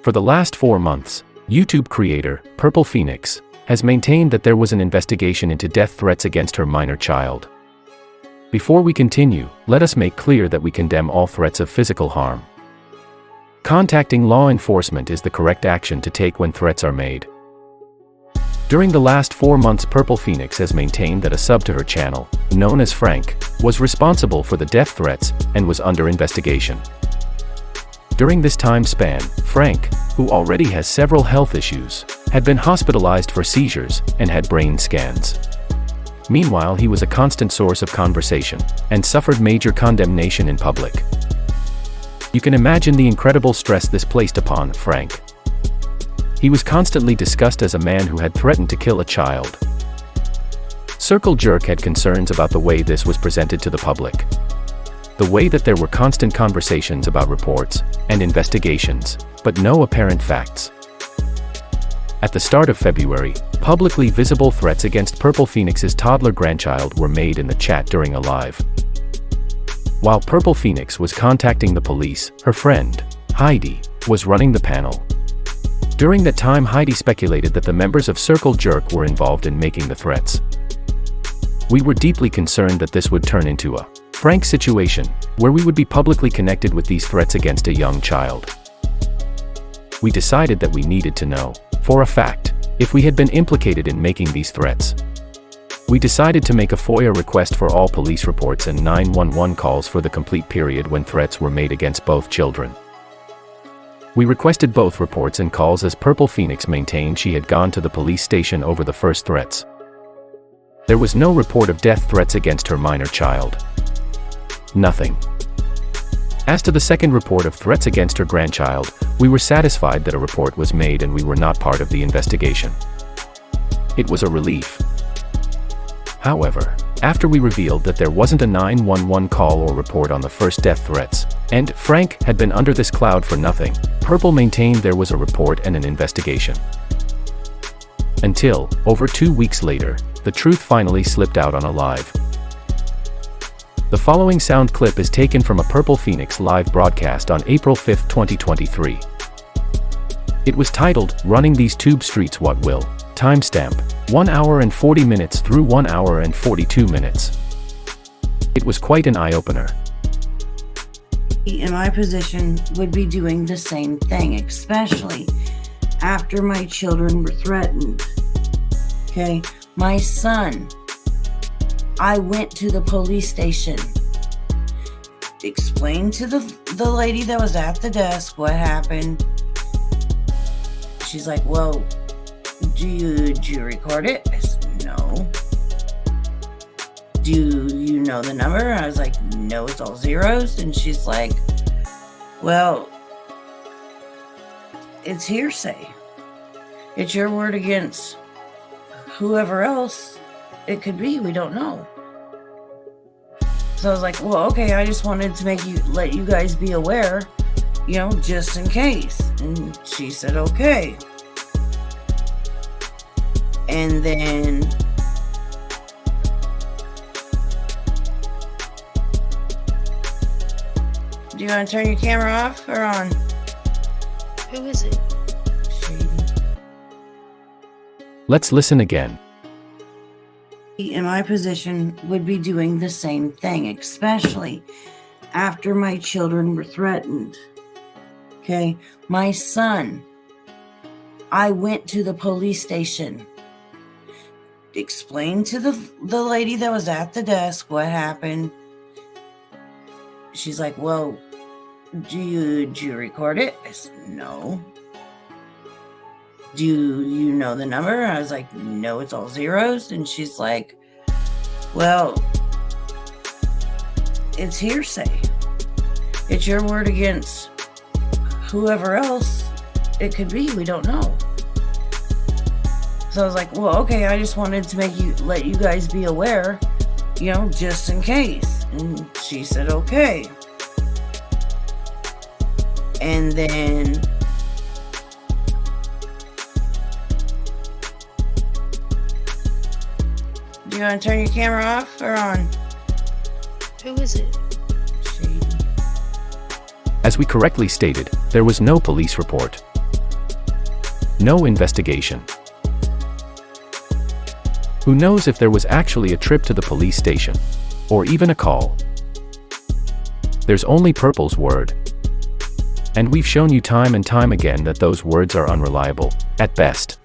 For the last 4 months, YouTube creator, Purple Phoenix, has maintained that there was an investigation into death threats against her minor child. Before we continue, let us make clear that we condemn all threats of physical harm. Contacting law enforcement is the correct action to take when threats are made. During the last 4 months, Purple Phoenix has maintained that a sub to her channel, known as Frank, was responsible for the death threats and was under investigation. During this time span, Frank, who already has several health issues, had been hospitalized for seizures and had brain scans. Meanwhile, he was a constant source of conversation and suffered major condemnation in public. You can imagine the incredible stress this placed upon Frank. He was constantly discussed as a man who had threatened to kill a child. Circle Jerk had concerns about the way this was presented to the public. The way that there were constant conversations about reports and investigations, but no apparent facts. At the start of February, publicly visible threats against Purple Phoenix's toddler grandchild were made in the chat during a live. While Purple Phoenix was contacting the police, her friend, Heidi, was running the panel. During that time, Heidi speculated that the members of Circle Jerk were involved in making the threats. We were deeply concerned that this would turn into a Frank situation, where we would be publicly connected with these threats against a young child. We decided that we needed to know, for a fact, if we had been implicated in making these threats. We decided to make a FOIA request for all police reports and 911 calls for the complete period when threats were made against both children. We requested both reports and calls as Purple Phoenix maintained she had gone to the police station over the first threats. There was no report of death threats against her minor child. Nothing. As to the second report of threats against her grandchild, we were satisfied that a report was made and we were not part of the investigation. It was a relief. However, after we revealed that there wasn't a 911 call or report on the first death threats, and Frank had been under this cloud for nothing, Purple maintained there was a report and an investigation. Until, over 2 weeks later, the truth finally slipped out on a live. The following sound clip is taken from a Purple Phoenix live broadcast on April 5, 2023. It was titled, "Running These Tube Streets What Will?" Timestamp, 1 hour and 40 minutes through 1 hour and 42 minutes. It was quite an eye-opener. In my position would be doing the same thing, especially after my children were threatened. Okay, my son, I went to the police station, explained to the lady that was at the desk what happened. She's like, well, do you record it? I said, no. Do you know the number? And I was like, no, it's all zeros. And she's like, well, it's hearsay. It's your word against whoever else it could be. We don't know. So I was like, well, okay, I just wanted to let you guys be aware, just in case. And she said, okay. And then do you want to turn your camera off or on? Who is it? Shady. Let's listen again. In my position would be doing the same thing, especially after my children were threatened. Okay, my son, I went to the police station, explained to the lady that was at the desk what happened. She's like, well, do you record it? I said, no. Do you know the number? And I was like, no, it's all zeros. And she's like, well, it's hearsay. It's your word against whoever else it could be. We don't know. So I was like, well, okay, I just wanted to let you guys be aware, just in case. And she said, okay. And then do you want to turn your camera off or on? Who is it? Shady. As we correctly stated, there was no police report. No investigation. Who knows if there was actually a trip to the police station? Or even a call? There's only Purple's word. And we've shown you time and time again that those words are unreliable, at best.